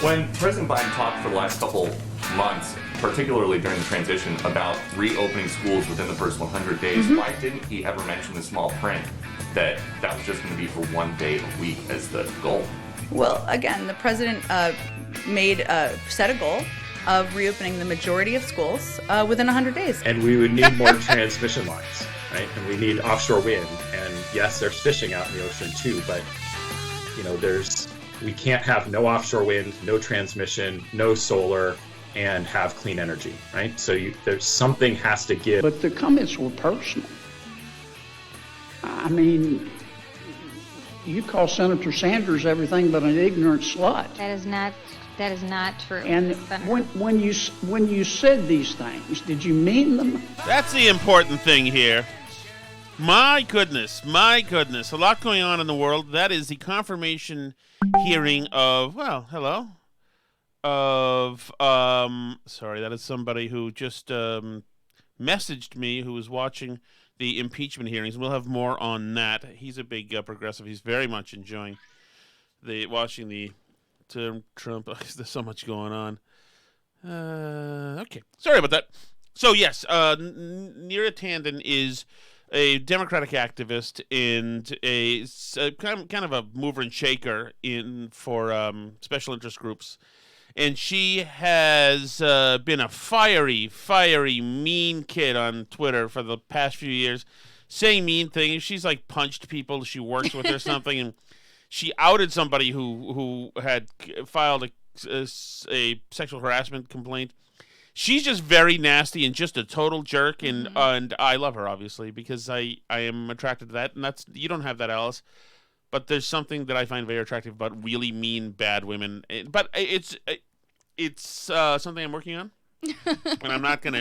When President Biden talked for the last couple months, particularly during the transition, about reopening schools within the first 100 days, why didn't he ever mention the small print that was just going to be for 1 day a week as the goal? Well, again, the president set a goal of reopening the majority of schools within 100 days. And we would need more transmission lines, right? And we need offshore wind. And yes, there's fishing out in the ocean too, but we can't have no offshore wind, no transmission, no solar, and have clean energy, right? So there's something has to give. But the comments were personal. I mean, you call Senator Sanders everything but an ignorant slut. That is not true. And when you said these things, did you mean them? That's the important thing here. My goodness. A lot going on in the world. That is the confirmation hearing of, that is somebody who just messaged me who was watching the impeachment hearings. We'll have more on that. He's a big progressive. He's very much enjoying watching the Trump. There's so much going on. Okay. Sorry about that. So, yes, Naria Tandon is a Democratic activist and a kind of a mover and shaker for special interest groups. And she has been a fiery, mean kid on Twitter for the past few years, saying mean things. She's like punched people she works with or something, and she outed somebody who had filed a sexual harassment complaint. She's just very nasty and just a total jerk, and I love her, obviously, because I am attracted to that. And you don't have that, Alice. But there's something that I find very attractive about really mean, bad women. But it's something I'm working on, and I'm not going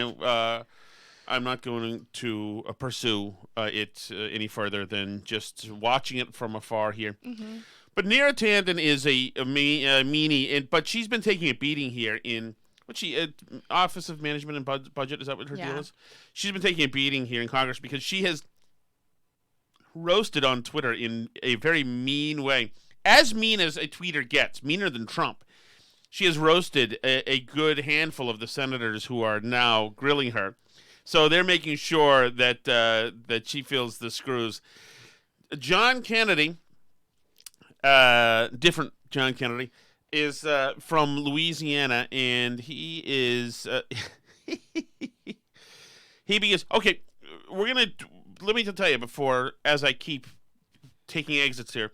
to pursue it any further than just watching it from afar here. Mm-hmm. But Naria Tandon is a meanie, but she's been taking a beating here in Office of Management and Budget. Is that what her deal is? She's been taking a beating here in Congress because she has roasted on Twitter in a very mean way, as mean as a tweeter gets, meaner than Trump. She has roasted a good handful of the senators who are now grilling her, so they're making sure that she feels the screws. John Kennedy, different John Kennedy, is from Louisiana, and he is he begins. Okay, let me tell you before, as I keep taking exits here,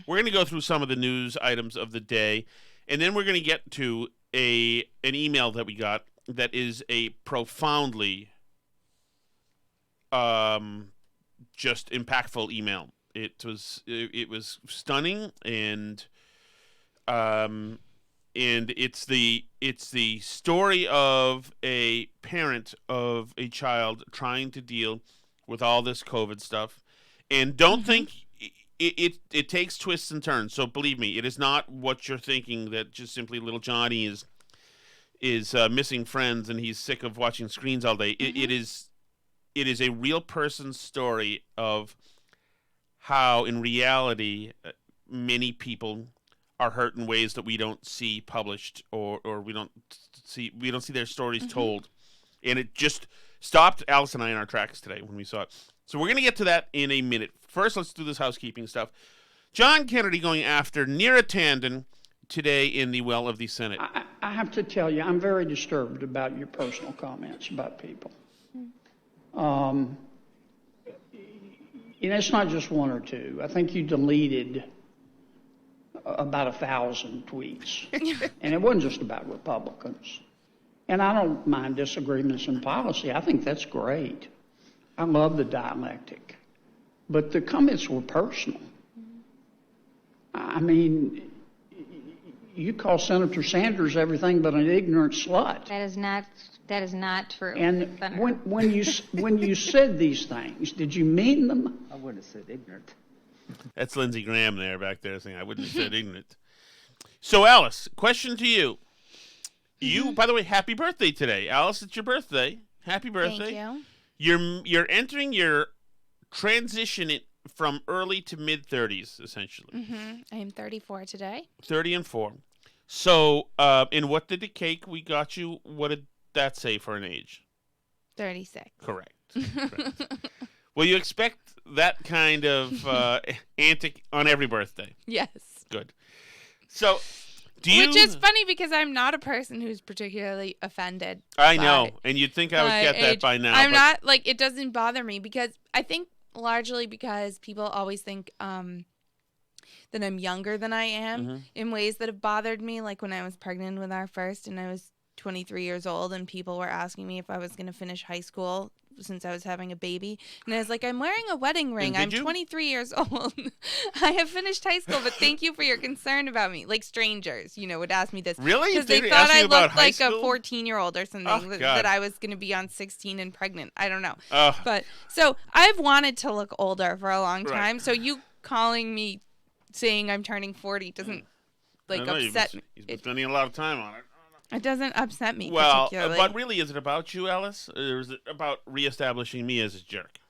we're going to go through some of the news items of the day, and then we're going to get to an email that we got that is a profoundly just impactful email. It was stunning, and it's the story of a parent of a child trying to deal with all this COVID stuff, and don't think it takes twists and turns. So believe me, it is not what you're thinking, that just simply little Johnny is missing friends and he's sick of watching screens all day. It is a real person's story of how, in reality, many people are hurt in ways that we don't see published, or we don't see their stories told. And it just stopped Alice and I in our tracks today when we saw it. So we're going to get to that in a minute. First, let's do this housekeeping stuff. John Kennedy going after Naria Tandon today in the well of the Senate. I have to tell you, I'm very disturbed about your personal comments about people. It's not just one or two. I think you deleted about 1,000 tweets. And it wasn't just about Republicans. And I don't mind disagreements in policy. I think that's great. I love the dialectic. But the comments were personal. I mean, you call Senator Sanders everything but an ignorant slut. That is not true. And when you said these things, did you mean them? I wouldn't have said ignorant. That's Lindsey Graham there back there saying I wouldn't have said ignorant. So, Alice, question to you. You, by the way, happy birthday today. Alice, it's your birthday. Happy birthday. Thank you. You're entering your transition from early to mid-30s, essentially. I am 34 today. 30 and 4. So, in what did the cake we got you? What did that say for an age? 36. Correct. Well, you expect that kind of antic on every birthday. Yes. Good. So, Which is funny because I'm not a person who's particularly offended. I know, and you'd think I would by get that age. by now. I'm not, like, it doesn't bother me because I think largely because people always think that I'm younger than I am in ways that have bothered me. Like when I was pregnant with our first and I was 23 years old and people were asking me if I was going to finish high school since I was having a baby. And I was like, I'm wearing a wedding ring. I'm 23 years old. I have finished high school, but thank you for your concern about me. Like strangers, would ask me this. Really? Because they They thought ask you I about looked high like school? a 14-year-old or something, Oh, God. that I was going to be on 16 and pregnant. I don't know. Ugh. But so I've wanted to look older for a long Right. time. So you calling me saying I'm turning 40 doesn't I know, upset me. You've been spending a lot of time on it. It doesn't upset me Well, particularly. but really, is it about you, Alice? Or is it about reestablishing me as a jerk?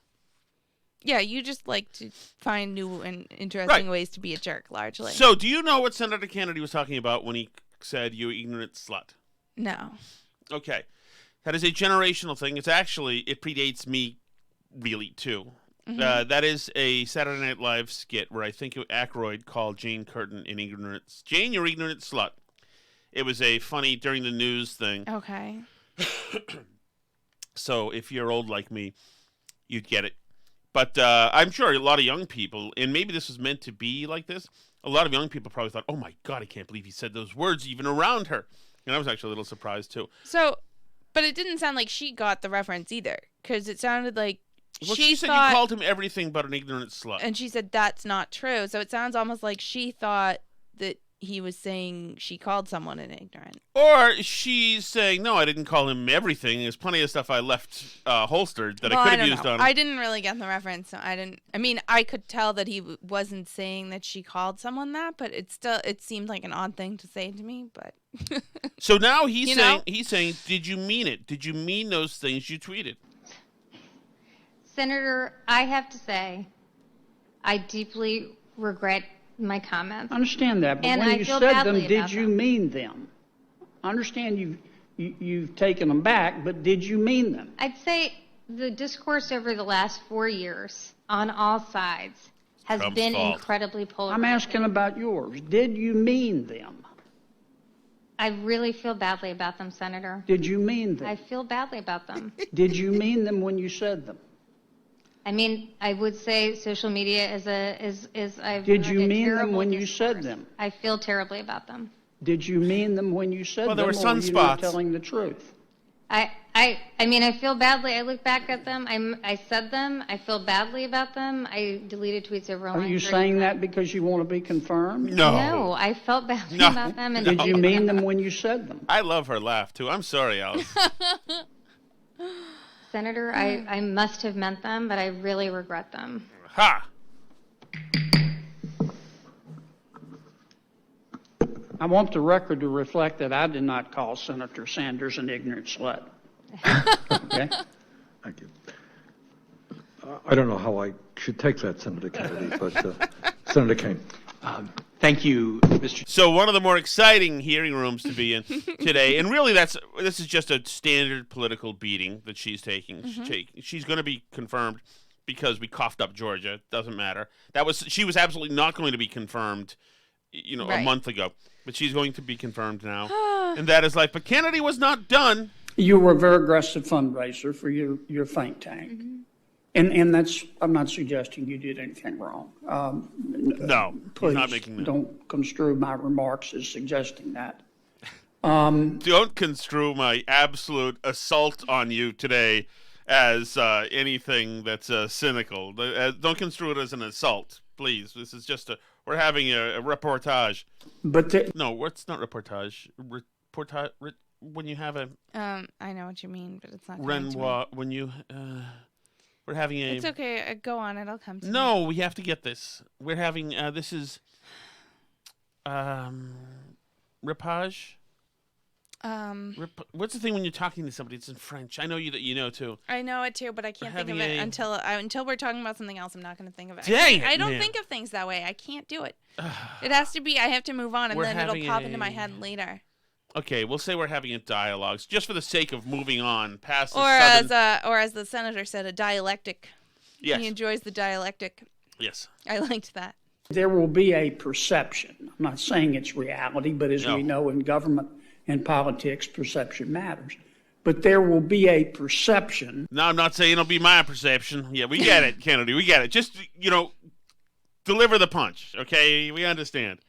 Yeah, you just like to find new and interesting Right. ways to be a jerk, largely. So, do you know what Senator Kennedy was talking about when he said, "You ignorant slut"? No. Okay. That is a generational thing. It predates me, really, too. That is a Saturday Night Live skit where I think Aykroyd called Jane Curtin an ignorant... Jane, you're ignorant slut. It was a funny during the news thing. Okay. So if you're old like me, you'd get it. But I'm sure a lot of young people, and maybe this was meant to be like this, a lot of young people probably thought, oh my God, I can't believe he said those words even around her. And I was actually a little surprised too. So, but it didn't sound like she got the reference either, because it sounded like Well, she said thought, you called him everything but an ignorant slut. and she said that's not true. So it sounds almost like she thought that he was saying she called someone an ignorant. Or she's saying, no, I didn't call him everything. There's plenty of stuff I left holstered that I could have used on him. I didn't really get the reference. So I could tell that he wasn't saying that she called someone that, but it seemed like an odd thing to say to me. But so now he's saying, did you mean it? Did you mean those things you tweeted? Senator, I have to say, I deeply regret my comments. I understand that, but And when I you feel said badly them, did about you them. mean them? I understand you've taken them back, but did you mean them? I'd say the discourse over the last 4 years on all sides has Trump's been fault. incredibly polarized. I'm asking about yours. Did you mean them? I really feel badly about them, Senator. Did you mean them? I feel badly about them. Did you mean them when you said them? I mean, I would say social media is I've Did heard you a mean them terrible when you said discourse. them? I feel terribly about them. Did you mean them when you said Well, there them, were or were you not sunspots. telling the truth? I mean, I feel badly. I look back at them. I said them. I feel badly about them. I deleted tweets over a Are line. you saying that because you want to be confirmed? No, I felt badly No. about them. And Did you mean them when you said them? I love her laugh, too. I'm sorry, Alice. Senator, I must have meant them, but I really regret them. Ha! I want the record to reflect that I did not call Senator Sanders an ignorant slut. Okay? Thank you. I don't know how I should take that, Senator Kennedy, but Senator Kane. Thank you, Mr. So one of the more exciting hearing rooms to be in today, and really this is just a standard political beating that she's taking. She's going to be confirmed because we coughed up Georgia. Doesn't matter. She was absolutely not going to be confirmed, a Right. month ago, but she's going to be confirmed now, and that is life. But Kennedy was not done. You were a very aggressive fundraiser for your think tank. And that's, I'm not suggesting you did anything wrong. No, Please he's not making that. don't construe my remarks as suggesting that. Don't construe my absolute assault on you today as anything that's cynical. Don't construe it as an assault, please. This is just we're having a reportage. But No, it's not reportage. Reportage when you have a I know what you mean, but it's not coming to me. Renoir. When you we're having a. It's okay. Go on. It'll come to me. No, we have to get this. We're having this is repage. What's the thing when you're talking to somebody? It's in French. I know you that you know too. I know it too, but I can't think of it until we're talking about something else. I'm not going to think of it. Dang it, I don't man. think of things that way. I can't do it. It has to be. I have to move on, and then it'll pop into my head later. Okay, we'll say we're having a dialogue, just for the sake of moving on past. Or as the senator said, a dialectic. Yes. He enjoys the dialectic. Yes. I liked that. There will be a perception. I'm not saying it's reality, but as we know in government and politics, perception matters. But there will be a perception. No, I'm not saying it'll be my perception. Yeah, we get it, Kennedy. We get it. Just, deliver the punch, okay? We understand.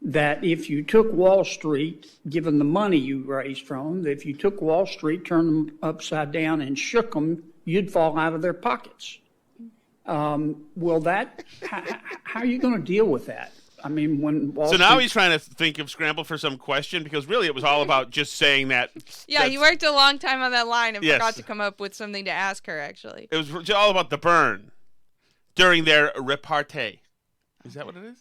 That if you took Wall Street, given the money you raised from them, if you took Wall Street, turned them upside down and shook them, you'd fall out of their pockets. How are you going to deal with that? I mean, when Wall Street... now he's trying to scramble for some question, because really it was all about just saying that. Yeah, he worked a long time on that line and forgot to come up with something to ask her, actually. It was all about the burn during their repartee. Is that what it is?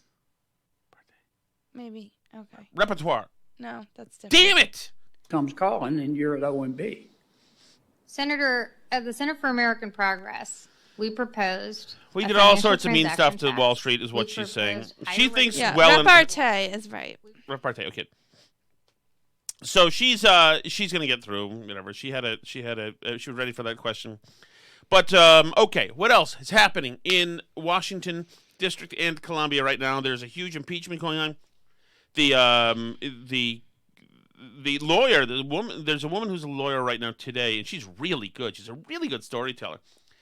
Maybe. Okay. Repertoire. No, that's different. Damn it! Comes calling, and you're at OMB. Senator, at the Center for American Progress, we proposed. We did all sorts of mean stuff to Wall Street, is what she's saying. She thinks repartee is right. Repartee, okay. So she's going to get through. Whatever. She was ready for that question. But okay, what else is happening in Washington District and Columbia right now? There's a huge impeachment going on. The lawyer, there's a woman who's a lawyer right now today, and she's really good. She's a really good storyteller.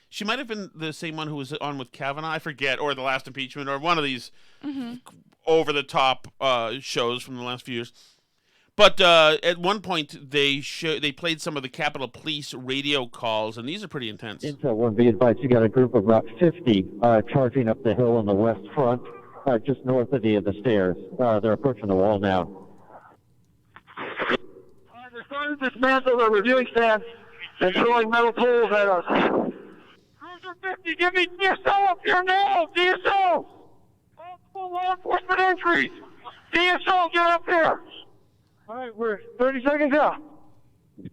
She might have been the same one who was on with Kavanaugh, I forget, or the last impeachment, or one of these over-the-top shows from the last few years. But at one point, they played some of the Capitol Police radio calls, and these are pretty intense. Intel would be advised you got a group of about 50 charging up the hill on the west front, just north of the stairs. They're approaching the wall now. They're starting to dismantle the reviewing stands and throwing metal poles at us. Cruiser 50, give me DSO up here now! DSO! Multiple law enforcement entries! DSO, get up here! All right, we're 30 seconds out. Yeah,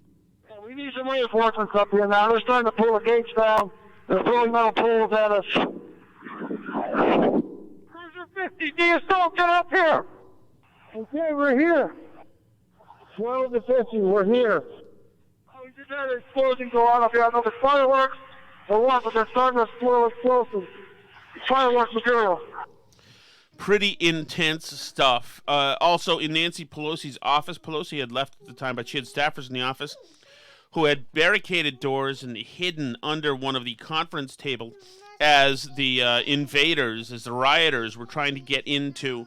we need some reinforcements up here now. They're starting to pull the gates down. They're throwing metal poles at us. Cruiser 50, DSO, get up here! Okay, we're here. 12 to 50, we're here. We just had an explosion go on up here. I know there's fireworks or what, but they're starting to explode explosives. Fireworks material. Pretty intense stuff. Also, in Nancy Pelosi's office, Pelosi had left at the time, but she had staffers in the office who had barricaded doors and hidden under one of the conference tables as the invaders, as the rioters were trying to get into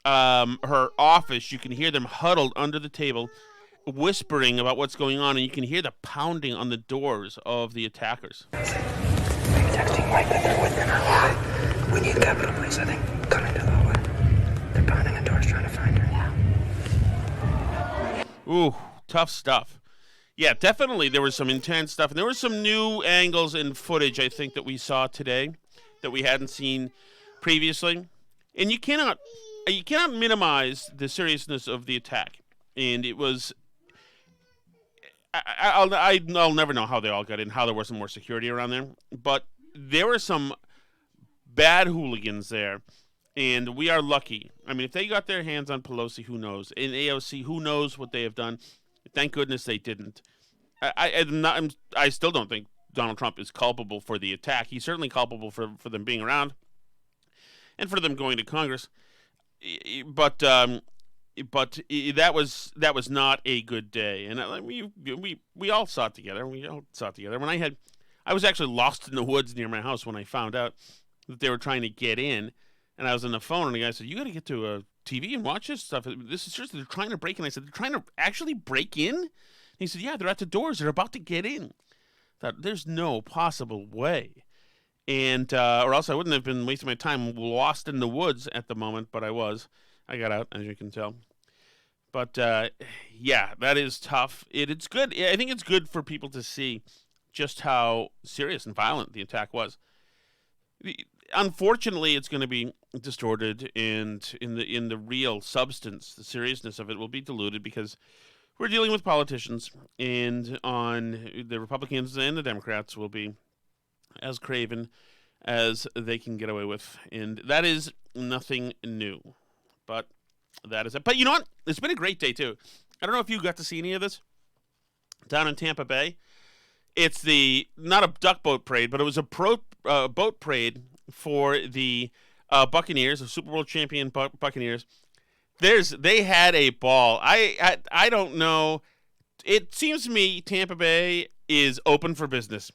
her office. You can hear them huddled under the table, whispering about what's going on, and you can hear the pounding on the doors of the attackers. Texting Mike that they're within our hallway. We need Capitol Police, I think, coming to the hallway. They're pounding on doors trying to find her. Yeah. Ooh, tough stuff. Yeah, definitely there was some intense stuff, and there were some new angles and footage, I think, that we saw today that we hadn't seen previously. And you cannot minimize the seriousness of the attack. And it was... I'll never know how they all got in, how there wasn't more security around there. But there were some bad hooligans there, and we are lucky. I mean, if they got their hands on Pelosi, who knows? In AOC, who knows what they have done? Thank goodness they didn't. I still don't think Donald Trump is culpable for the attack. He's certainly culpable for them being around and for them going to Congress. But that was not a good day, and we all saw it together. When I was actually lost in the woods near my house when I found out that they were trying to get in, and I was on the phone, and the guy said, "You got to get to a TV and watch this stuff. This is seriously, they're trying to break in." I said, "They're trying to actually break in?" And he said, "Yeah, they're at the doors. They're about to get in." I thought, there's no possible way. And or else I wouldn't have been wasting my time lost in the woods at the moment, but I was. I got out, as you can tell. But, yeah, that is tough. It's good. I think it's good for people to see just how serious and violent the attack was. unfortunately, it's going to be distorted, and in the real substance, the seriousness of it will be diluted because we're dealing with politicians, and on the Republicans and the Democrats will be as craven as they can get away with, and that is nothing new. But that is it. But you know what? It's been a great day too. I don't know if you got to see any of this down in Tampa Bay. It's not a duck boat parade, but it was a boat parade for the Buccaneers, the Super Bowl champion Buccaneers. They had a ball. I don't know. It seems to me Tampa Bay is open for business,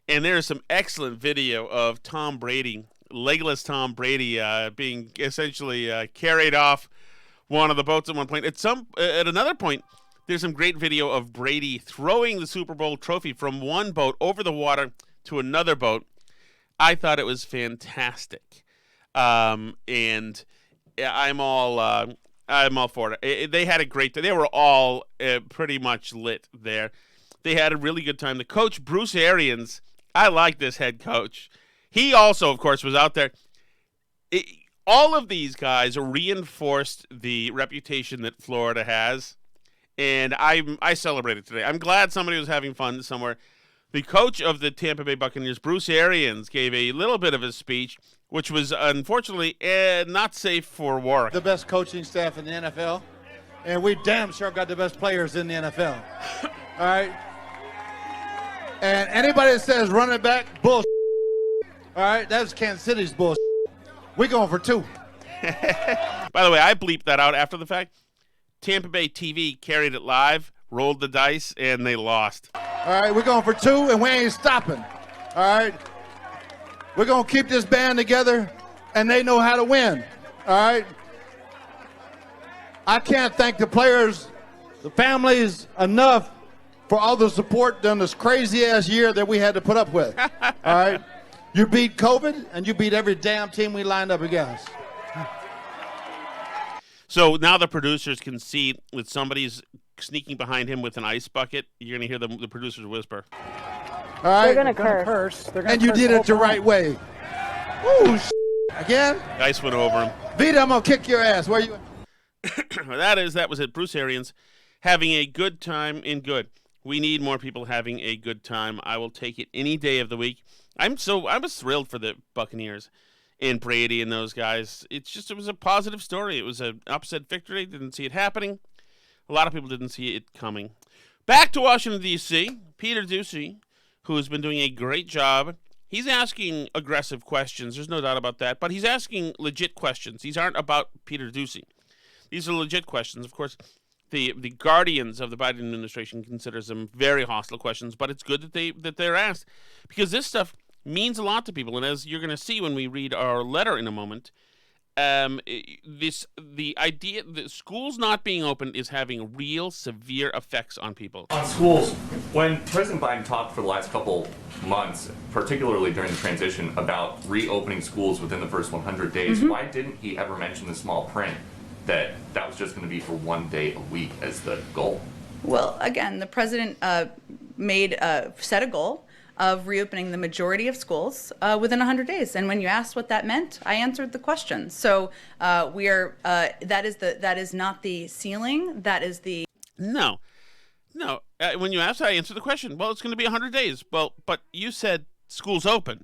and there is some excellent video of Tom Brady, legless Tom Brady, being essentially carried off one of the boats at one point. At another point, there's some great video of Brady throwing the Super Bowl trophy from one boat over the water to another boat. I thought it was fantastic, and I'm all for it. They had a great day. They were all pretty much lit there. They had a really good time. The coach, Bruce Arians, I like this head coach. He also, of course, was out there. All of these guys reinforced the reputation that Florida has, and I celebrated today. I'm glad somebody was having fun somewhere. The coach of the Tampa Bay Buccaneers, Bruce Arians, gave a little bit of a speech, which was unfortunately not safe for work. The best coaching staff in the NFL, and we damn sure got the best players in the NFL. All right? And anybody that says running back, bullshit. All right? That's Kansas City's bullshit. We're going for 2. By the way, I bleeped that out after the fact. Tampa Bay TV carried it live, rolled the dice, and they lost. All right, we're going for 2, and we ain't stopping. All right? We're going to keep this band together, and they know how to win. All right? I can't thank the players, the families enough for all the support during this crazy-ass year that we had to put up with. All right? You beat COVID, and you beat every damn team we lined up against. So now the producers can see that somebody's sneaking behind him with an ice bucket. You're going to hear the producers whisper. All right? They're going to curse. And you did it the right way. Ooh, again? The ice went over him. Vita, I'm going to kick your ass. Where you? That was it. Bruce Arians having a good time in good. We need more people having a good time. I will take it any day of the week. I was thrilled for the Buccaneers and Brady and those guys. It was a positive story. It was an upset victory. Didn't see it happening. A lot of people didn't see it coming. Back to Washington, D.C., Peter Doocy, who has been doing a great job. He's asking aggressive questions. There's no doubt about that. But he's asking legit questions. These aren't about Peter Doocy. These are legit questions. Of course, the guardians of the Biden administration considers them very hostile questions, but it's good that they're asked because this stuff means a lot to people. And as you're going to see when we read our letter in a moment, the idea that schools not being open is having real severe effects on people. On schools, when President Biden talked for the last couple months, particularly during the transition, about reopening schools within the first 100 days, why didn't he ever mention the small print that was just going to be for 1 day a week as the goal? Well, again, the president set a goal of reopening the majority of schools within 100 days. And when you asked what that meant, I answered the question. So that is not the ceiling. That is the... No. When you asked, I answered the question. Well, it's going to be 100 days. Well, but you said schools open,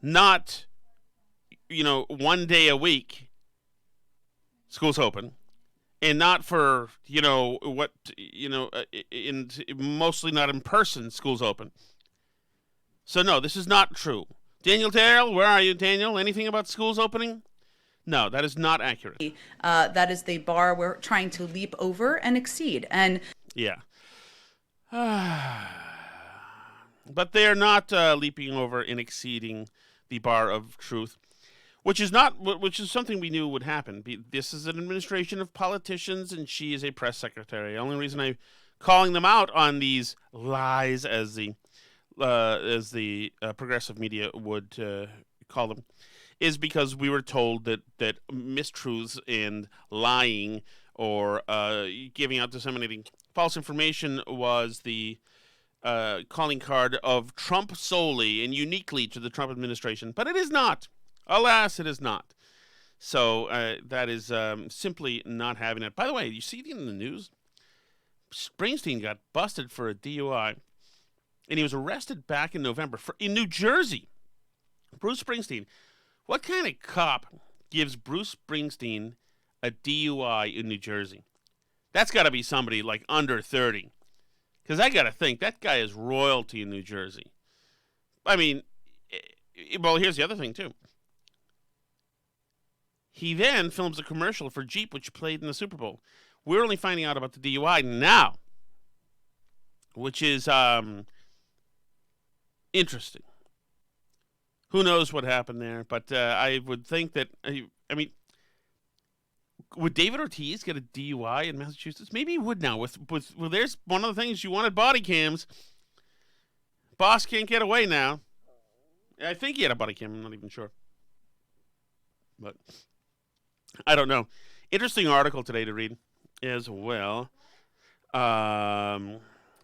not, 1 day a week. Schools open, and not for, mostly not in person, schools open. So, no, this is not true. Daniel Terrell, where are you, Daniel? Anything about schools opening? No, that is not accurate. That is the bar we're trying to leap over and exceed. And yeah. But they are not leaping over and exceeding the bar of truth. Which is something we knew would happen. This is an administration of politicians, and she is a press secretary. The only reason I'm calling them out on these lies, as the progressive media would call them, is because we were told that mistruths and lying or giving out, disseminating false information was the calling card of Trump solely and uniquely to the Trump administration. But it is not. Alas, it is not. So that is simply not having it. By the way, you see it in the news? Springsteen got busted for a DUI, and he was arrested back in November in New Jersey. Bruce Springsteen. What kind of cop gives Bruce Springsteen a DUI in New Jersey? That's got to be somebody like under 30. Because I got to think, that guy is royalty in New Jersey. I mean, well, here's the other thing, too. He then films a commercial for Jeep, which played in the Super Bowl. We're only finding out about the DUI now, which is interesting. Who knows what happened there? But I would think that, I mean, would David Ortiz get a DUI in Massachusetts? Maybe he would now. Well, there's one of the things you wanted, body cams. Boss can't get away now. I think he had a body cam. I'm not even sure. But I don't know. Interesting article today to read as well. Let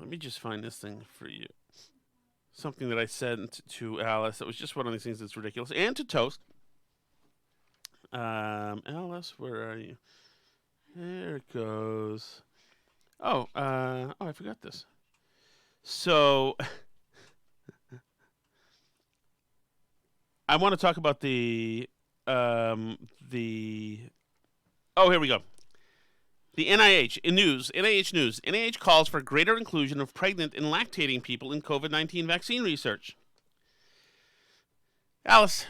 me just find this thing for you. Something that I sent to Alice. That was just one of these things that's ridiculous. And to Toast. Alice, where are you? There it goes. Oh, I forgot this. So, I want to talk about the oh, here we go. The NIH news. NIH calls for greater inclusion of pregnant and lactating people in COVID-19 vaccine research. Alice,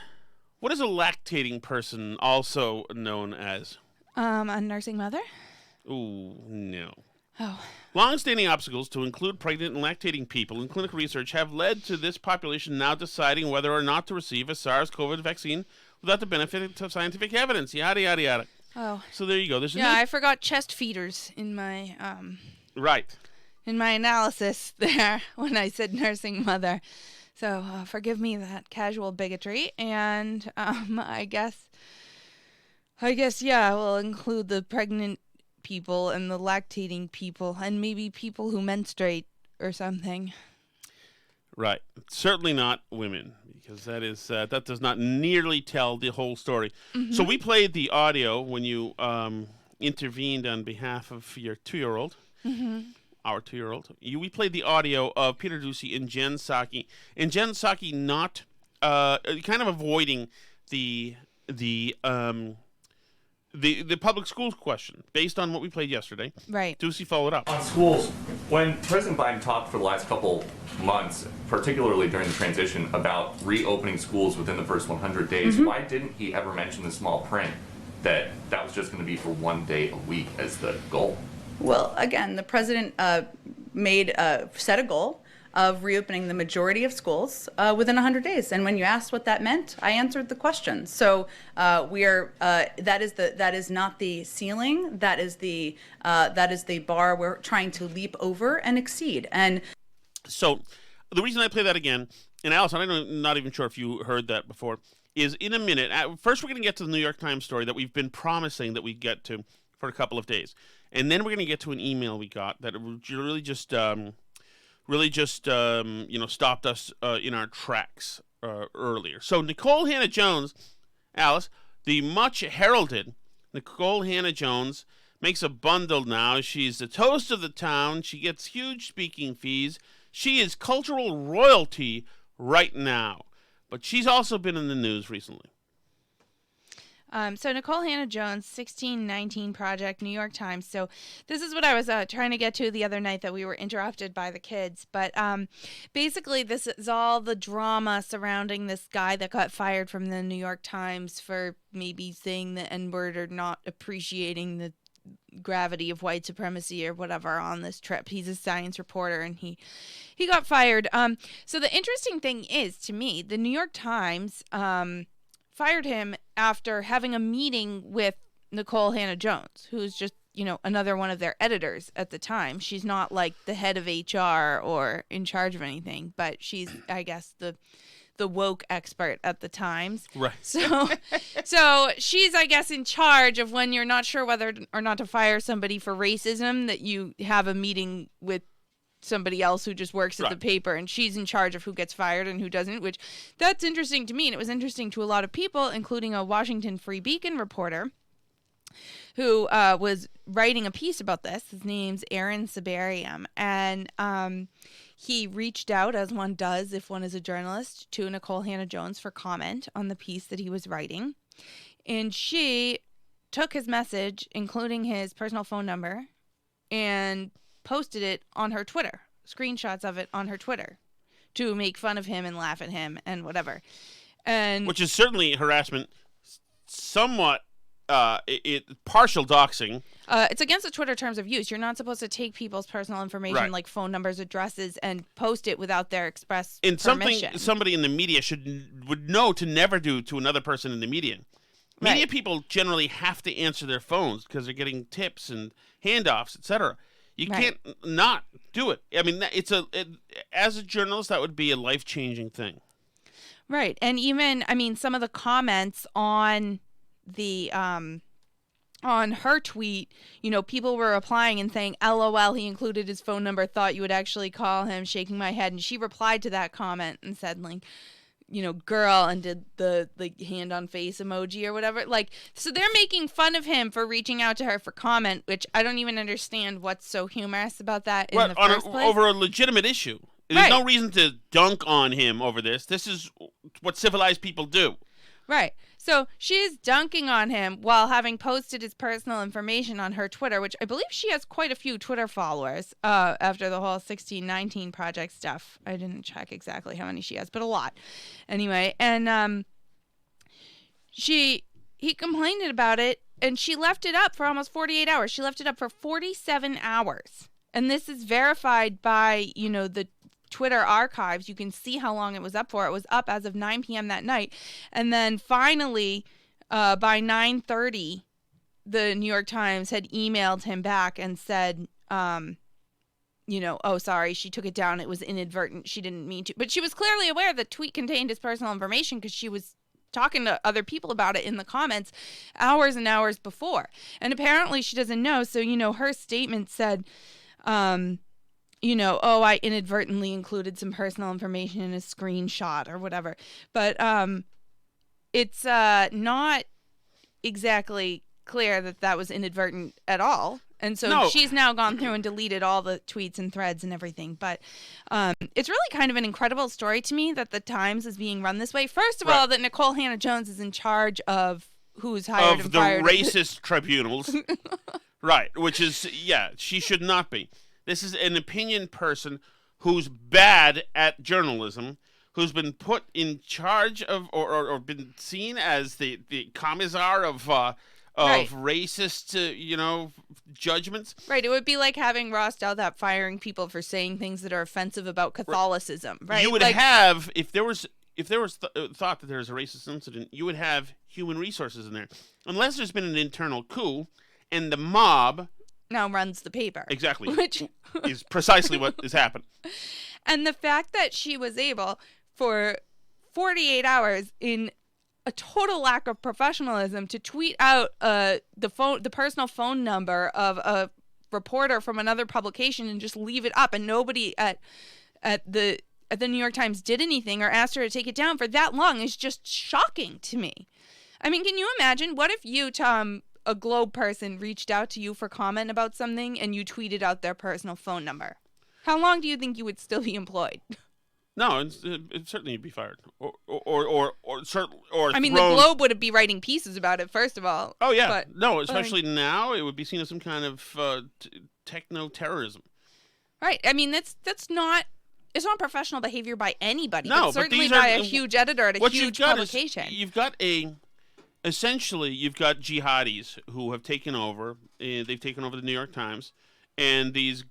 what is a lactating person also known as? A nursing mother? Ooh, no. Oh. Long-standing obstacles to include pregnant and lactating people in clinical research have led to this population now deciding whether or not to receive a SARS-CoV vaccine without the benefit of scientific evidence. Yada, yada, yada. Oh. So there you go. There's I forgot chest feeders in my right. In my analysis there when I said nursing mother. So forgive me that casual bigotry, and I guess we'll include the pregnant people and the lactating people and maybe people who menstruate or something. Right. Certainly not women, because that is that does not nearly tell the whole story. Mm-hmm. So we played the audio when you intervened on behalf of your 2-year-old. Mm-hmm. Our 2-year-old. We played the audio of Peter Doocy and Jen Psaki. And Jen Psaki not kind of avoiding the public schools question based on what we played yesterday. Right. Doocy followed up. On schools, when President Biden talked for the last couple months, particularly during the transition, about reopening schools within the first 100 days, mm-hmm. why didn't he ever mention the small print that was just going to be for 1 day a week as the goal? Well, again, the president set a goal of reopening the majority of schools within 100 days. And when you asked what that meant, I answered the question. So that is not the ceiling. That is the bar we're trying to leap over and exceed. And so the reason I play that again, and Alice, I'm not even sure if you heard that before, is in a minute. First, we're going to get to the New York Times story that we've been promising that we get to for a couple of days. And then we're going to get to an email we got that really just stopped us in our tracks earlier. So Nicole Hannah-Jones, Alice, the much heralded Nicole Hannah-Jones, makes a bundle now. She's the toast of the town. She gets huge speaking fees. She is cultural royalty right now. But she's also been in the news recently. So Nicole Hannah-Jones, 1619 Project, New York Times. So this is what I was trying to get to the other night that we were interrupted by the kids. But basically, this is all the drama surrounding this guy that got fired from the New York Times for maybe saying the N-word or not appreciating the gravity of white supremacy or whatever on this trip. He's a science reporter, and he got fired. So the interesting thing is, to me, the New York Times fired him after having a meeting with Nicole Hannah-Jones, who's just, another one of their editors at the time. She's not like the head of HR or in charge of anything, but she's, I guess, the woke expert at the Times. Right. So she's, I guess, in charge of when you're not sure whether or not to fire somebody for racism, that you have a meeting with somebody else who just works at the paper, and she's in charge of who gets fired and who doesn't, which that's interesting to me. And it was interesting to a lot of people, including a Washington Free Beacon reporter who was writing a piece about this. His name's Aaron Sabarium. And he reached out, as one does if one is a journalist, to Nicole Hannah-Jones for comment on the piece that he was writing. And she took his message, including his personal phone number, and posted it on her Twitter, screenshots of it on her Twitter, to make fun of him and laugh at him and whatever. And which is certainly harassment, somewhat partial doxing. It's against the Twitter terms of use. You're not supposed to take people's personal information, like phone numbers, addresses, and post it without their express permission. Something somebody in the media would know to never do to another person in the media. Media people generally have to answer their phones because they're getting tips and handoffs, etc. You can't not do it. I mean, as a journalist, that would be a life-changing thing. Right. And even, I mean, some of the comments on the on her tweet, you know, people were replying and saying, LOL, he included his phone number, thought you would actually call him, shaking my head. And she replied to that comment and said, like, you know, girl, and did the hand on face emoji or whatever. Like, so they're making fun of him for reaching out to her for comment, which I don't even understand what's so humorous about that in the first place. Over a legitimate issue. There's no reason to dunk on him over this. This is what civilized people do. Right. So she's dunking on him while having posted his personal information on her Twitter, which I believe she has quite a few Twitter followers after the whole 1619 project stuff. I didn't check exactly how many she has, but a lot. Anyway, and he complained about it, and she left it up for almost 48 hours. She left it up for 47 hours. And this is verified by, you know, the Twitter archives. You can see how long it was up for. It was up as of 9 p.m. that night. And then finally, by 9:30, the New York Times had emailed him back and said, you know, oh, sorry, she took it down. It was inadvertent. She didn't mean to. But she was clearly aware the tweet contained his personal information because she was talking to other people about it in the comments hours and hours before. And apparently she doesn't know. So, you know, her statement said, you know, oh, I inadvertently included some personal information in a screenshot or whatever. But it's not exactly clear that that was inadvertent at all. And so she's now gone through and deleted all the tweets and threads and everything. But it's really kind of an incredible story to me that the Times is being run this way. First of all, that Nicole Hannah-Jones is in charge of who's hired and fired. Of the racist tribunals. Right, which is, she should not be. This is an opinion person who's bad at journalism, who's been put in charge of or been seen as the commissar of racist, you know, judgments. Right. It would be like having Ross Douthat firing people for saying things that are offensive about Catholicism. Right. You would have, if there was thought that there was a racist incident, you would have human resources in there, unless there's been an internal coup and the mob now runs the paper. Exactly. Which is precisely what has happened. And the fact that she was able for 48 hours in a total lack of professionalism to tweet out the personal phone number of a reporter from another publication and just leave it up, and nobody at the New York Times did anything or asked her to take it down for that long is just shocking to me. I mean, can you imagine? What if you, Tom, a Globe person, reached out to you for comment about something and you tweeted out their personal phone number? How long do you think you would still be employed? No, it certainly you'd be fired, or I mean, the Globe would be writing pieces about it, first of all. Oh yeah, but, no, especially now it would be seen as some kind of techno-terrorism. Right. I mean, it's not professional behavior by anybody. No, but certainly by a huge editor at a huge publication. You've got essentially jihadis who have taken over. They've taken over the New York Times, and these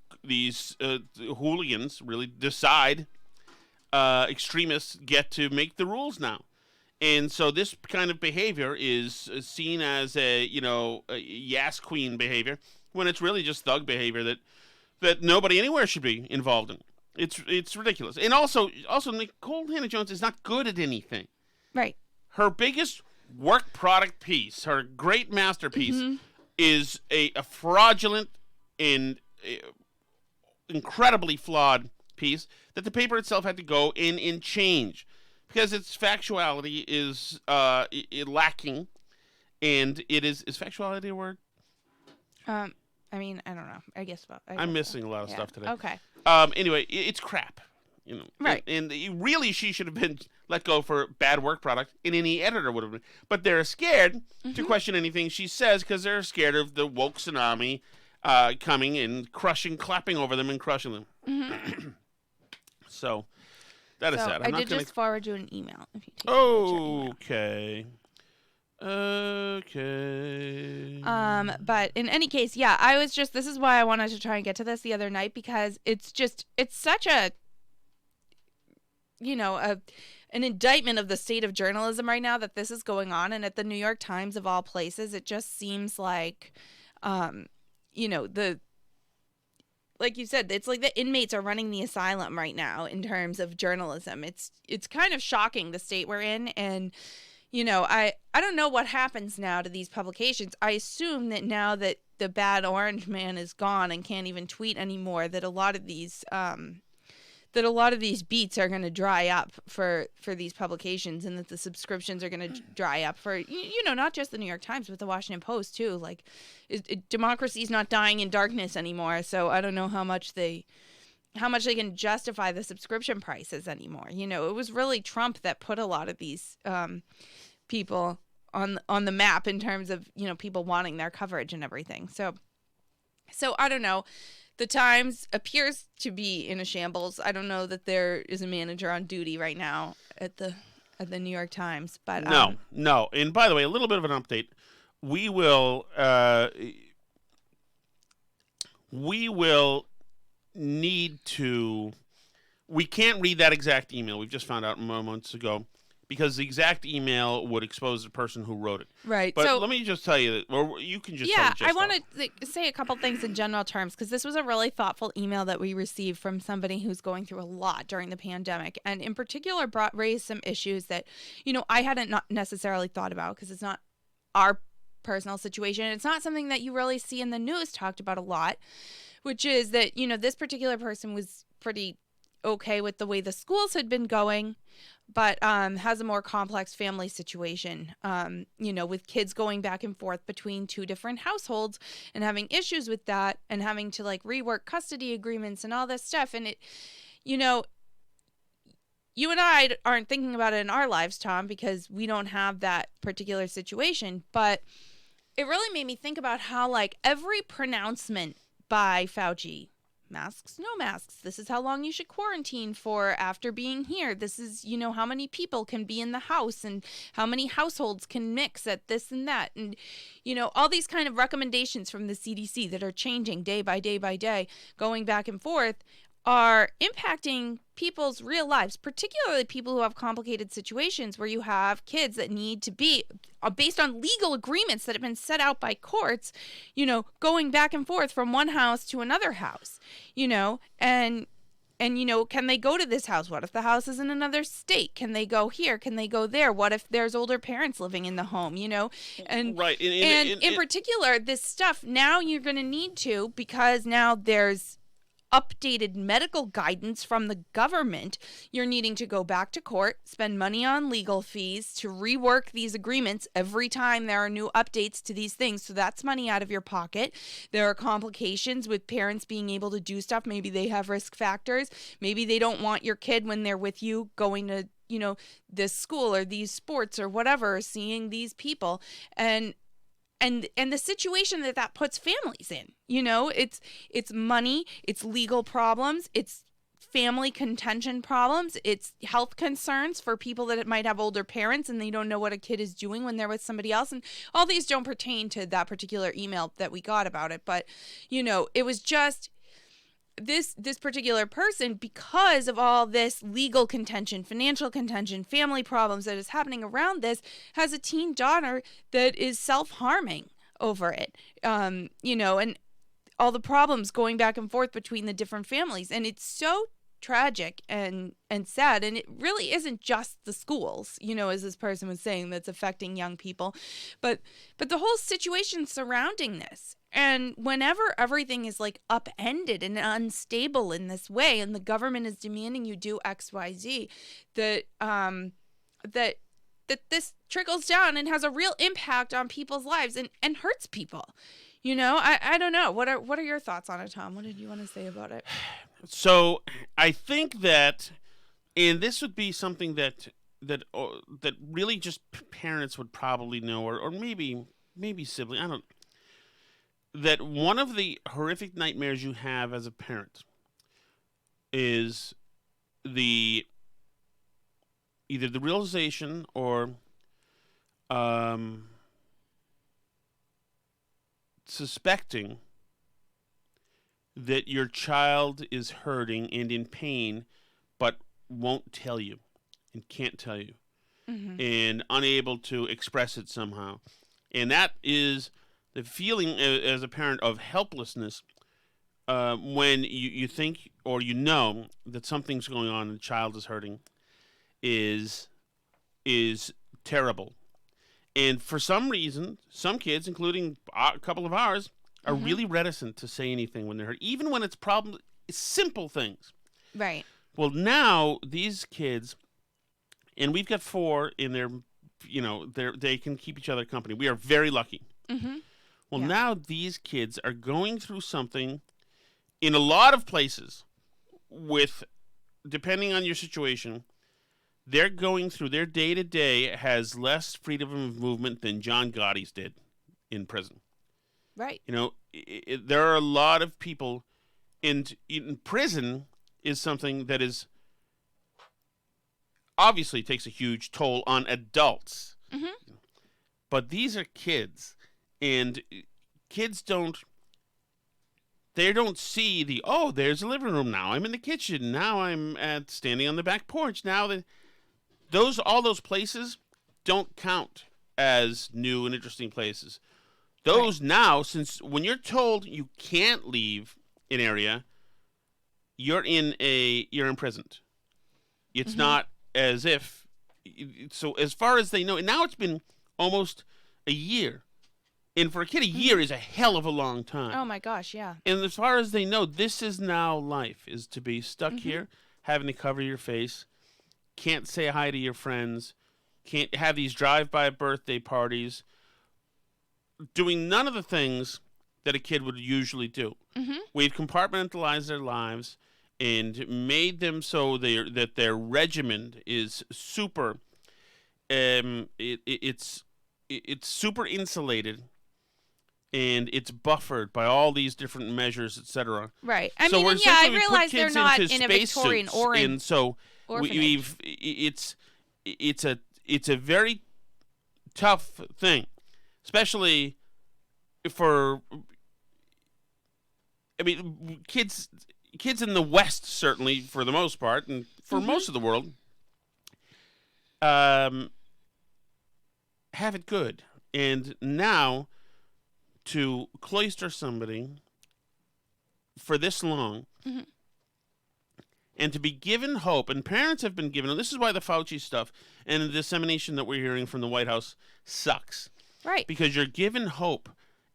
hooligans really decide. Extremists get to make the rules now, and so this kind of behavior is seen as a Yas Queen behavior when it's really just thug behavior that nobody anywhere should be involved in. It's ridiculous, and also Nicole Hannah-Jones is not good at anything. Right. Her biggest work product piece, her great masterpiece, is a fraudulent and incredibly flawed piece that the paper itself had to go in and change because its factuality is lacking, and it is factuality a word? I mean, I don't know. I guess. I'm missing a lot of stuff today. Okay. Anyway, it's crap. You know, right? And really, she should have been let go for bad work product, and any editor would have been. But they're scared to question anything she says because they're scared of the woke tsunami coming and clapping over them and crushing them. So that is sad. I did just forward you an email. If you take okay. Okay. But in any case, yeah, I was just, this is why I wanted to try and get to this the other night, because it's such a, an indictment of the state of journalism right now that this is going on. And at the New York Times of all places, it just seems like, like you said, it's like the inmates are running the asylum right now in terms of journalism. It's kind of shocking, the state we're in. And, I don't know what happens now to these publications. I assume that now that the bad orange man is gone and can't even tweet anymore, that a lot of these beats are going to dry up for these publications, and that the subscriptions are going to dry up for, not just the New York Times, but the Washington Post too. Like, democracy's not dying in darkness anymore. So I don't know how much they can justify the subscription prices anymore. It was really Trump that put a lot of these people on the map in terms of, people wanting their coverage and everything. So I don't know. The Times appears to be in a shambles. I don't know that there is a manager on duty right now at the New York Times, but no. And by the way, a little bit of an update. We will need to. We can't read that exact email. We've just found out moments ago, because the exact email would expose the person who wrote it. Right. But so, let me just tell you that, or you can just yeah, tell I want to say a couple things in general terms, because this was a really thoughtful email that we received from somebody who's going through a lot during the pandemic, and in particular raised some issues that, I hadn't not necessarily thought about, because it's not our personal situation. It's not something that you really see in the news talked about a lot, which is that, this particular person was pretty okay with the way the schools had been going, but has a more complex family situation, with kids going back and forth between two different households and having issues with that, and having to rework custody agreements and all this stuff. And it, you and I aren't thinking about it in our lives, Tom, because we don't have that particular situation. But it really made me think about how every pronouncement by Fauci, masks, no masks, this is how long you should quarantine for after being here, this is, how many people can be in the house and how many households can mix at this and that, and, all these kind of recommendations from the CDC that are changing day by day by day, going back and forth, are impacting people's real lives, particularly people who have complicated situations where you have kids that need to be, based on legal agreements that have been set out by courts, going back and forth from one house to another house, and can they go to this house? What if the house is in another state? Can they go here? Can they go there? What if there's older parents living in the home, And, right. And in particular, this stuff, now you're going to need to, because now there's updated medical guidance from the government, you're needing to go back to court, spend money on legal fees to rework these agreements every time there are new updates to these things. So that's money out of your pocket. There are complications with parents being able to do stuff. Maybe they have risk factors. Maybe they don't want your kid, when they're with you, going to, this school or these sports or whatever, seeing these people. And the situation that puts families in, it's money, it's legal problems, it's family contention problems, it's health concerns for people that might have older parents and they don't know what a kid is doing when they're with somebody else. And all these don't pertain to that particular email that we got about it. But, it was just this particular person, because of all this legal contention, financial contention, family problems that is happening around this, has a teen daughter that is self-harming over it, and all the problems going back and forth between the different families. And it's so tragic and sad. And it really isn't just the schools, as this person was saying, that's affecting young people, but the whole situation surrounding this. And whenever everything is like upended and unstable in this way, and the government is demanding you do X, Y, Z, that this trickles down and has a real impact on people's lives and hurts people. I don't know. What are your thoughts on it, Tom? What did you want to say about it? So I think that, and this would be something that really just parents would probably know, or maybe siblings. I don't. That one of the horrific nightmares you have as a parent is either the realization or suspecting that your child is hurting and in pain, but won't tell you and can't tell you, and unable to express it somehow. And that is the feeling as a parent of helplessness when you think or that something's going on and the child is hurting is terrible. And for some reason, some kids, including a couple of ours, are really reticent to say anything when they're hurt, even when it's simple things. Right. Well, now these kids, and we've got 4 in their, they can keep each other company. We are very lucky. Well, now these kids are going through something in a lot of places depending on your situation, they're going through their day-to-day has less freedom of movement than John Gotti's did in prison. Right. There are a lot of people in prison is something that is obviously takes a huge toll on adults. But these are kids. And kids don't see there's a living room now. I'm in the kitchen. Now I'm standing on the back porch. Now all those places don't count as new and interesting places. Those now, since when you're told you can't leave an area, you're imprisoned. It's not as if, so as far as they know, and now it's been almost a year. And for a kid, a year is a hell of a long time. Oh, my gosh, yeah. And as far as they know, this is now life, is to be stuck here, having to cover your face, can't say hi to your friends, can't have these drive-by birthday parties, doing none of the things that a kid would usually do. We've compartmentalized their lives and made them so that their regimen is super, it's super insulated. And it's buffered by all these different measures, etc. Right. I realize they're not in a Victorian orphanage. And so it's a very tough thing, especially for kids in the West, certainly for the most part, and for most of the world, have it good. And now, to cloister somebody for this long and to be given hope, and parents have been given, and this is why the Fauci stuff and the dissemination that we're hearing from the White House sucks. Right. Because you're given hope,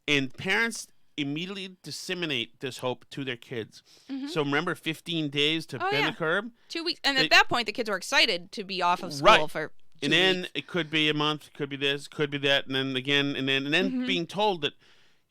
and parents immediately disseminate this hope to their kids. So remember 15 days to bend the curb? 2 weeks. And at that point, the kids were excited to be off of school for 2 and then it could be a month, could be this, could be that, and then again, and then being told that,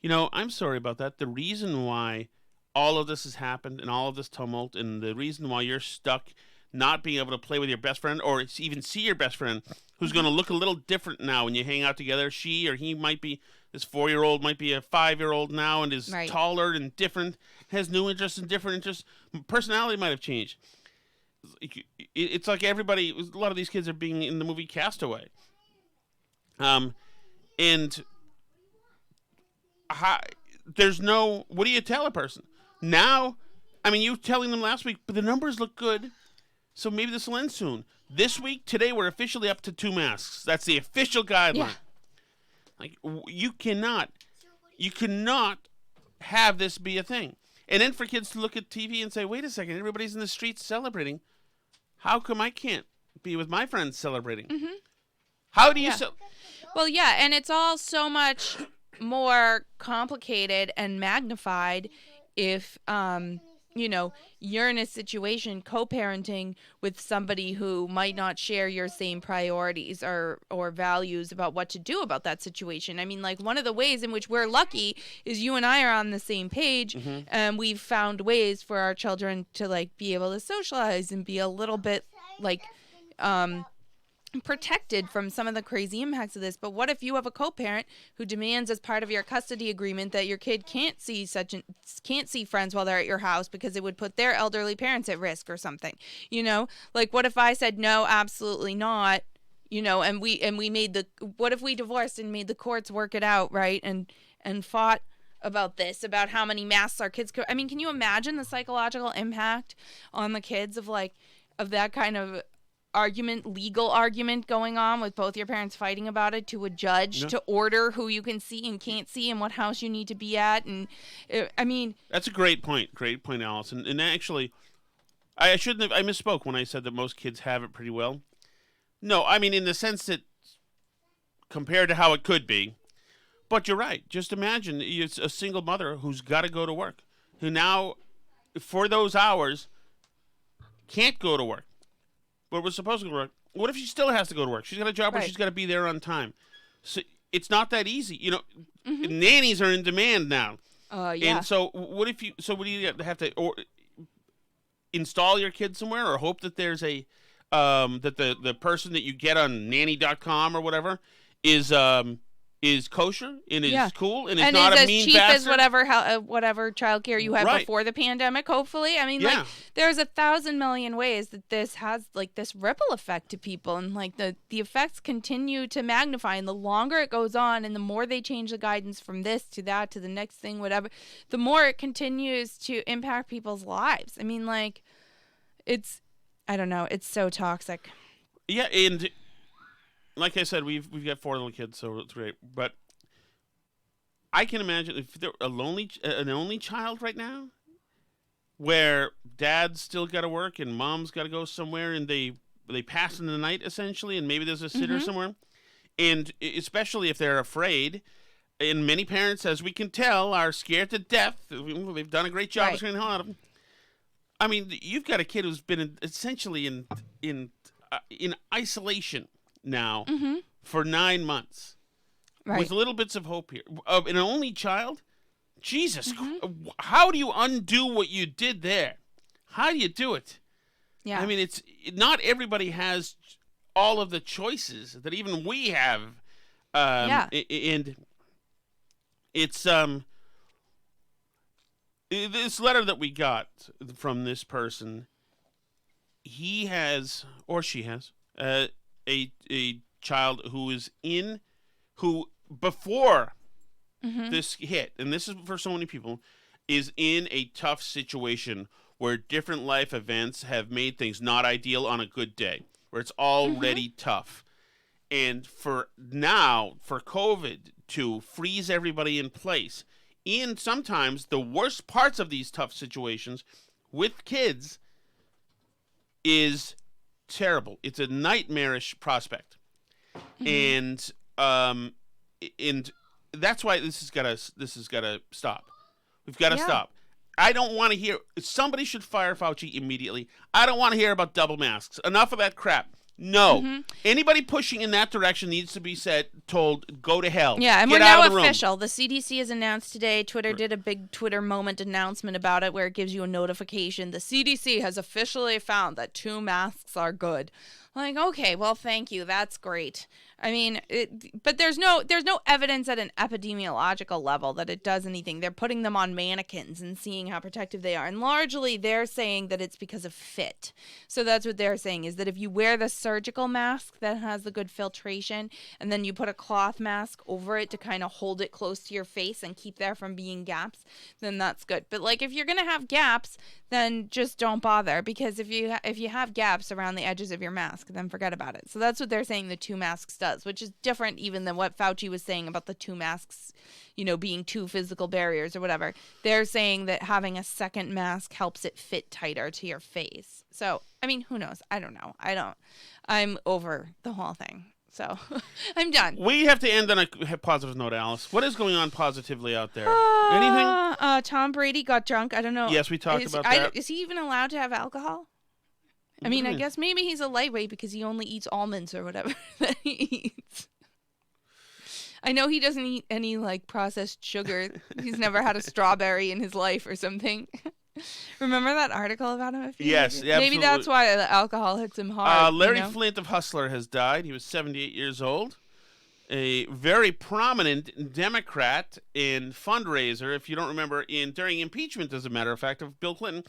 I'm sorry about that. The reason why all of this has happened and all of this tumult and the reason why you're stuck not being able to play with your best friend or even see your best friend who's going to look a little different now when you hang out together. She or he might be, this 4-year-old might be a 5-year-old now and is taller and different, has new interests and different interests. Personality might have changed. It's like everybody, a lot of these kids are being in the movie Castaway. And there's no, what do you tell a person? Now, you were telling them last week, but the numbers look good, so maybe this will end soon. This week, today, we're officially up to 2 masks. That's the official guideline. You cannot have this be a thing. And then for kids to look at TV and say, wait a second, everybody's in the streets celebrating. How come I can't be with my friends celebrating? Mm-hmm. How do you... Well, yeah, and it's all so much more complicated and magnified if, you know, you're in a situation co-parenting with somebody who might not share your same priorities or values about what to do about that situation. I mean, like, one of the ways in which we're lucky is you and I are on the same page, and we've found ways for our children to, like, be able to socialize and be a little bit, like, protected from some of the crazy impacts of this. But what if you have a co-parent who demands as part of your custody agreement that your kid can't see friends while they're at your house because it would put their elderly parents at risk or something? You know, like, what if I said no, absolutely not, you know, and we made what if we divorced and made the courts work it out, right? And fought about this, about how many masks our kids could. I mean, can you imagine the psychological impact on the kids of that kind of legal argument going on with both your parents fighting about it to a judge to order who you can see and can't see and what house you need to be at? And I mean, that's a great point, Allison. And actually, I misspoke when I said that most kids have it pretty well. No, I mean in the sense that compared to how it could be. But you're right. Just imagine it's a single mother who's got to go to work, who now, for those hours, can't go to work. But we're supposed to go to work. What if she still has to go to work? She's got a job where she's got to be there on time. So it's not that easy. You know, nannies are in demand now. Yeah. And so what do you have to install your kid somewhere, or hope that there's a that the person that you get on nanny.com or whatever is kosher and is cool and is not a mean bastard? And is as cheap as whatever childcare you had before the pandemic, hopefully. I mean, like, there's 1,000 million ways that this has, like, this ripple effect to people, and, like, the effects continue to magnify, and the longer it goes on and the more they change the guidance from this to that to the next thing, whatever, the more it continues to impact people's lives. I mean, like, I don't know, it's so toxic. Yeah, and like I said, we've got 4 little kids, so it's great. But I can imagine if they're an only child right now, where dad's still got to work and mom's got to go somewhere, and they pass in the night essentially, and maybe there's a sitter somewhere, and especially if they're afraid. And many parents, as we can tell, are scared to death. They've done a great job of scaring the hell out of them. I mean, you've got a kid who's been essentially in isolation now for 9 months, with little bits of hope here. An only child, Jesus, how do you undo what you did there? How do you do it? Yeah, I mean, not everybody has all of the choices that even we have. And it's this letter that we got from this person. He has, or she has, a child who before this hit, and this is for so many people, is in a tough situation where different life events have made things not ideal on a good day, where it's already tough. And for COVID to freeze everybody in place, in sometimes the worst parts of these tough situations with kids, is terrible. It's a nightmarish prospect. And that's why this has got to stop. We've got to stop. I don't want to hear. Somebody should fire Fauci immediately. I don't want to hear about double masks. Enough of that crap. No. Anybody pushing in that direction needs to be told, go to hell. Yeah, and Get we're out now of the official. room. The CDC has announced today. Twitter did a big Twitter moment announcement about it where it gives you a notification. The CDC has officially found that 2 masks are good. Like, okay, well, thank you. That's great. I mean, but there's no evidence at an epidemiological level that it does anything. They're putting them on mannequins and seeing how protective they are. And largely, they're saying that it's because of fit. So that's what they're saying, is that if you wear the surgical mask that has the good filtration, and then you put a cloth mask over it to kind of hold it close to your face and keep there from being gaps, then that's good. But, like, if you're going to have gaps, then just don't bother, because if you have gaps around the edges of your mask, mask, then forget about it. So that's what they're saying the 2 masks does, which is different even than what Fauci was saying about the 2 masks, being 2 physical barriers or whatever. They're saying that having a second mask helps it fit tighter to your face. So, I mean, who knows? I don't know. I'm over the whole thing. So I'm done. We have to end on a positive note, Alice. What is going on positively out there? Anything? Tom Brady got drunk. I don't know. Yes, we talked about that. Is he even allowed to have alcohol? I mean, I guess maybe he's a lightweight because he only eats almonds or whatever that he eats. I know he doesn't eat any processed sugar. He's never had a strawberry in his life or something. Remember that article about him? Yes, absolutely. Maybe that's why the alcohol hits him hard. Larry Flynt of Hustler has died. He was 78 years old. A very prominent Democrat and fundraiser. If you don't remember, during impeachment, as a matter of fact, of Bill Clinton,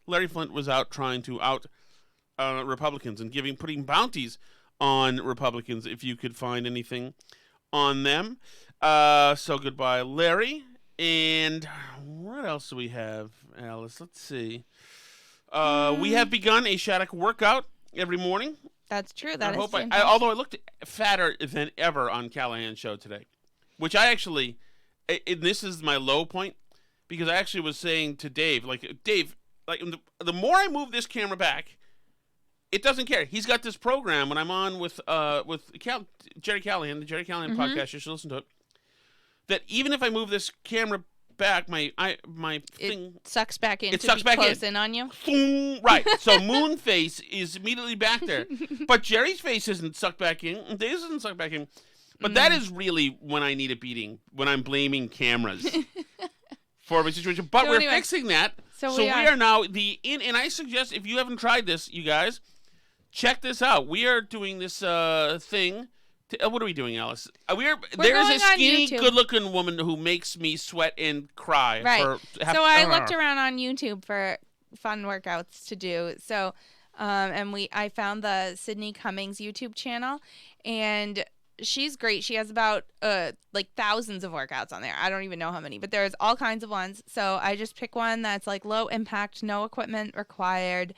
Larry Flynt was out trying to out Republicans and putting bounties on Republicans if you could find anything on them. So goodbye, Larry. And what else do we have, Alice? Let's see. We have begun a Shattuck workout every morning. That's true. That is fantastic. Although I looked fatter than ever on Callahan's show today, which I actually, this is my low point, because I actually was saying to Dave, the more I move this camera back, it doesn't care. He's got this program when I'm on with Jerry Callahan, the Jerry Callahan podcast. You should listen to it. That even if I move this camera back, my thing sucks back in. It sucks back in on you. Right. So Moon face is immediately back there, but Jerry's face isn't sucked back in. And Dave's isn't sucked back in. But that is really when I need a beating, when I'm blaming cameras for a situation. But we're fixing that. So we are now and I suggest, if you haven't tried this, you guys, check this out. We are doing this thing. What are we doing, Alice? There's a skinny, good-looking woman who makes me sweat and cry. Right. So I looked around on YouTube for fun workouts to do. So, I found the Sydney Cummings YouTube channel, and she's great. She has about thousands of workouts on there. I don't even know how many, but there's all kinds of ones. So I just pick one that's low impact, no equipment required,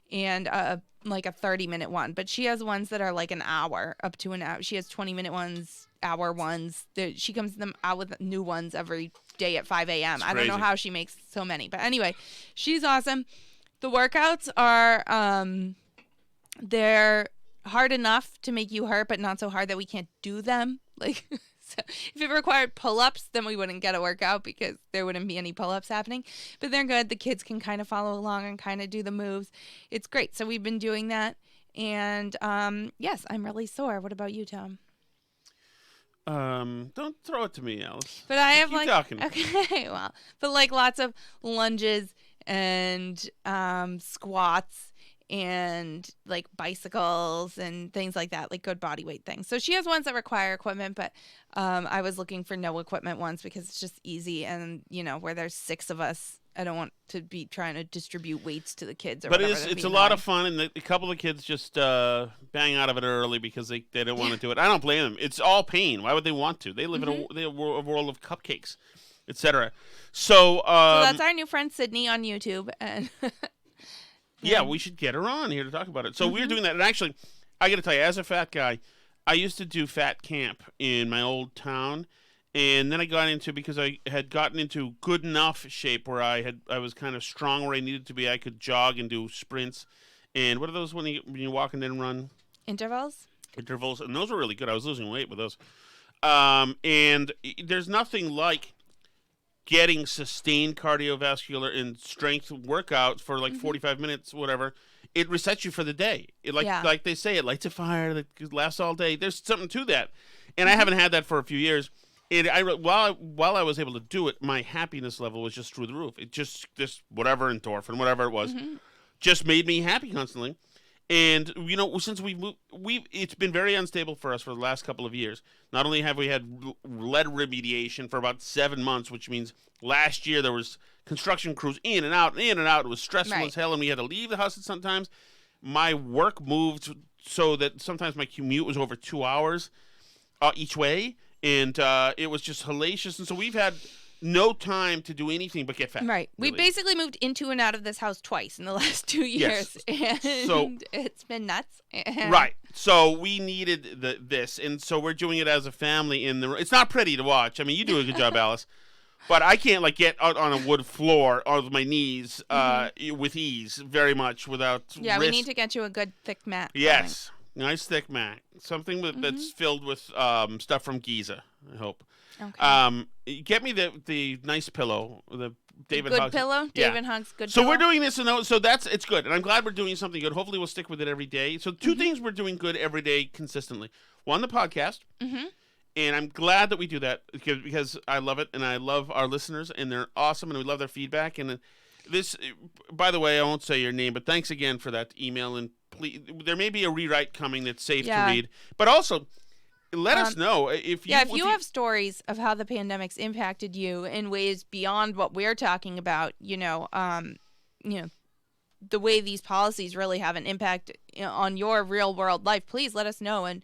and a 30-minute one. But she has ones that are an hour, up to an hour. She has 20-minute ones, hour ones. She comes out with new ones every day at 5 a.m. I don't know how she makes so many. But anyway, she's awesome. The workouts are, they're hard enough to make you hurt, but not so hard that we can't do them. So if it required pull-ups, then we wouldn't get a workout because there wouldn't be any pull-ups happening. But they're good. The kids can kind of follow along and kind of do the moves. It's great. So we've been doing that. And yes, I'm really sore. What about you, Tom? Don't throw it to me, Alice. But I have Keep talking. Okay, well, but lots of lunges and squats and bicycles and things like that, good body weight things. So she has ones that require equipment, but I was looking for no equipment ones because it's just easy, and where there's 6 of us, I don't want to be trying to distribute weights to the kids. But it's a lot of fun, and a couple of kids just bang out of it early because they don't want to do it. I don't blame them. It's all pain. Why would they want to? They live in a world of cupcakes, etc. So that's our new friend Sydney on YouTube, and yeah, we should get her on here to talk about it. So we're doing that. And actually, I got to tell you, as a fat guy, I used to do fat camp in my old town. And then I got into, because I had gotten into good enough shape where I was kind of strong where I needed to be. I could jog and do sprints. And what are those when you walk and then run? Intervals. And those were really good. I was losing weight with those. And there's nothing like getting sustained cardiovascular and strength workouts for 45 minutes, whatever. It resets you for the day. Like they say, it lights a fire that lasts all day. There's something to that. And I haven't had that for a few years. And while I was able to do it, my happiness level was just through the roof. It just whatever endorphin, whatever it was, just made me happy constantly. And since we moved, it's been very unstable for us for the last couple of years. Not only have we had lead remediation for about 7 months, which means last year there was construction crews in and out. It was stressful as hell, and we had to leave the house sometimes. My work moved so that sometimes my commute was over 2 hours each way, and it was just hellacious. And so we've had no time to do anything but get fat. Right. We really. basically moved into and out of this house twice in the last 2 years. Yes. And So- it's been nuts. And Right. So we needed this, and so we're doing it as a family. It's not pretty to watch. I mean, you do a good job, Alice. But I can't get out on a wood floor on my knees with ease very much without Yeah, risk. we need to get you a good thick mat. Yes. Nice thick mat. Something that's filled with stuff from Giza, I hope. Okay. Get me the nice pillow, the David Good Hugs. pillow? Yeah. David Hugs, good So pillow? we're doing this, and so it's good. And I'm glad we're doing something good. Hopefully we'll stick with it every day. So 2 things we're doing good every day consistently. One, the podcast. Mm-hmm. And I'm glad that we do that because I love it, and I love our listeners, and they're awesome, and we love their feedback. And this, by the way, I won't say your name, but thanks again for that email. And please, there may be a rewrite coming that's safe to read, but also let us know if you. Yeah, if you have stories of how the pandemic's impacted you in ways beyond what we're talking about, the way these policies really have an impact on your real world life, please let us know and,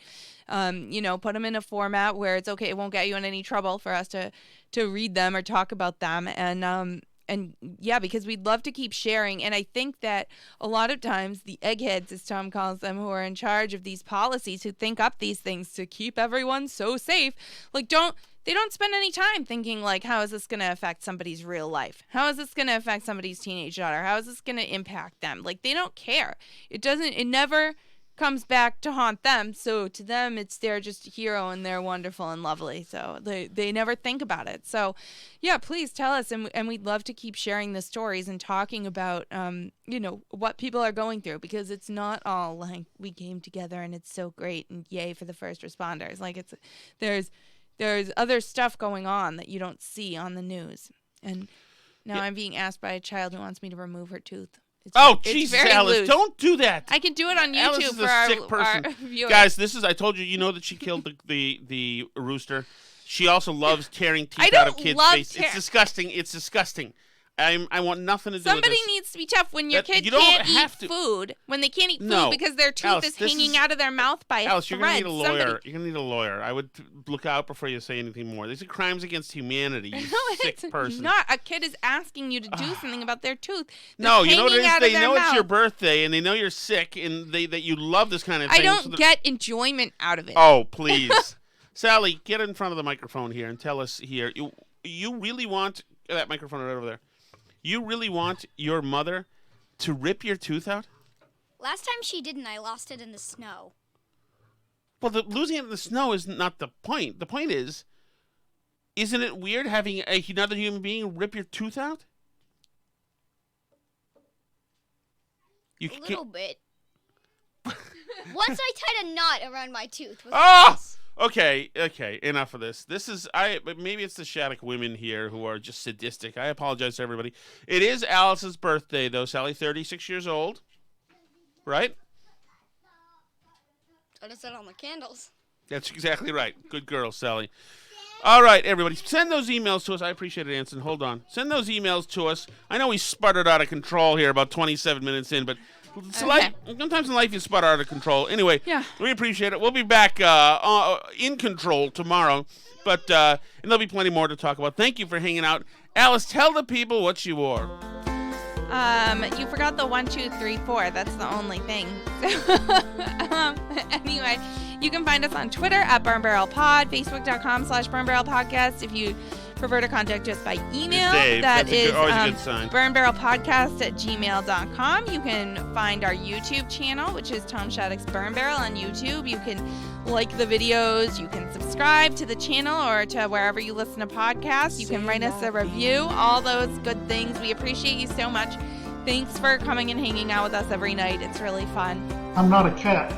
put them in a format where it's okay. It won't get you in any trouble for us to read them or talk about them. And yeah, because we'd love to keep sharing. And I think that a lot of times the eggheads, as Tom calls them, who are in charge of these policies, who think up these things to keep everyone so safe, they don't spend any time thinking how is this going to affect somebody's real life? How is this going to affect somebody's teenage daughter? How is this going to impact them? They don't care. It never comes back to haunt them. So to them, they're just a hero and they're wonderful and lovely. So they never think about it. So yeah, please tell us. And we'd love to keep sharing the stories and talking about, what people are going through, because it's not all we came together and it's so great and yay for the first responders. There's other stuff going on that you don't see on the news. And now I'm being asked by a child who wants me to remove her tooth. Jesus, Alice, loose. don't do that. I can do it on Alice YouTube is for a sick person. our viewers. Guys, I told you, that she killed the rooster. She also loves tearing teeth out of kids' face. It's disgusting. It's disgusting. I want nothing to do with Somebody this. needs to be tough when your kid you don't can't have eat to. food. When they can't eat food No. because their tooth Alice, is hanging out of their mouth by Alice, a you're going thread. to need a lawyer. You're going to need a lawyer. I would look out before you say anything more. These are crimes against humanity, you sick it's person. not. A kid is asking you to do something about their tooth. No, you know what it is? They know it's your mouth. birthday, and they know you're sick, and that you love this kind of thing. I don't get enjoyment out of it. Oh, please. Sally, get in front of the microphone here and tell us here. You really want that microphone right over there. You really want your mother to rip your tooth out? Last time she didn't, I lost it in the snow. Well, losing it in the snow is not the point. The point is, isn't it weird having another human being rip your tooth out? A little bit. Once I tied a knot around my tooth. Okay, enough of this. But maybe it's the Shattuck women here who are just sadistic. I apologize to everybody. It is Alice's birthday, though, Sally, 36 years old. Right? I just said on the candles. That's exactly right. Good girl, Sally. All right, everybody. Send those emails to us. I appreciate it, Anson. Hold on. Send those emails to us. I know we sputtered out of control here about 27 minutes in, but sometimes in life you sputter out of control. Anyway, we appreciate it. We'll be back in control tomorrow, and there'll be plenty more to talk about. Thank you for hanging out. Alice, tell the people what you wore. You forgot the 1, 2, 3, 4. That's the only thing. Anyway, you can find us on Twitter at BurnBarrelPod, Facebook.com/BurnBarrelPodcast. If you prefer to contact us by email, that is burnbarrelpodcast@gmail.com. You can find our YouTube channel, which is Tom Shattuck's Burn Barrel on YouTube. You can like the videos. You can subscribe to the channel or to wherever you listen to podcasts. You can write us a review. All those good things. We appreciate you so much. Thanks for coming and hanging out with us every night. It's really fun. I'm not a cat.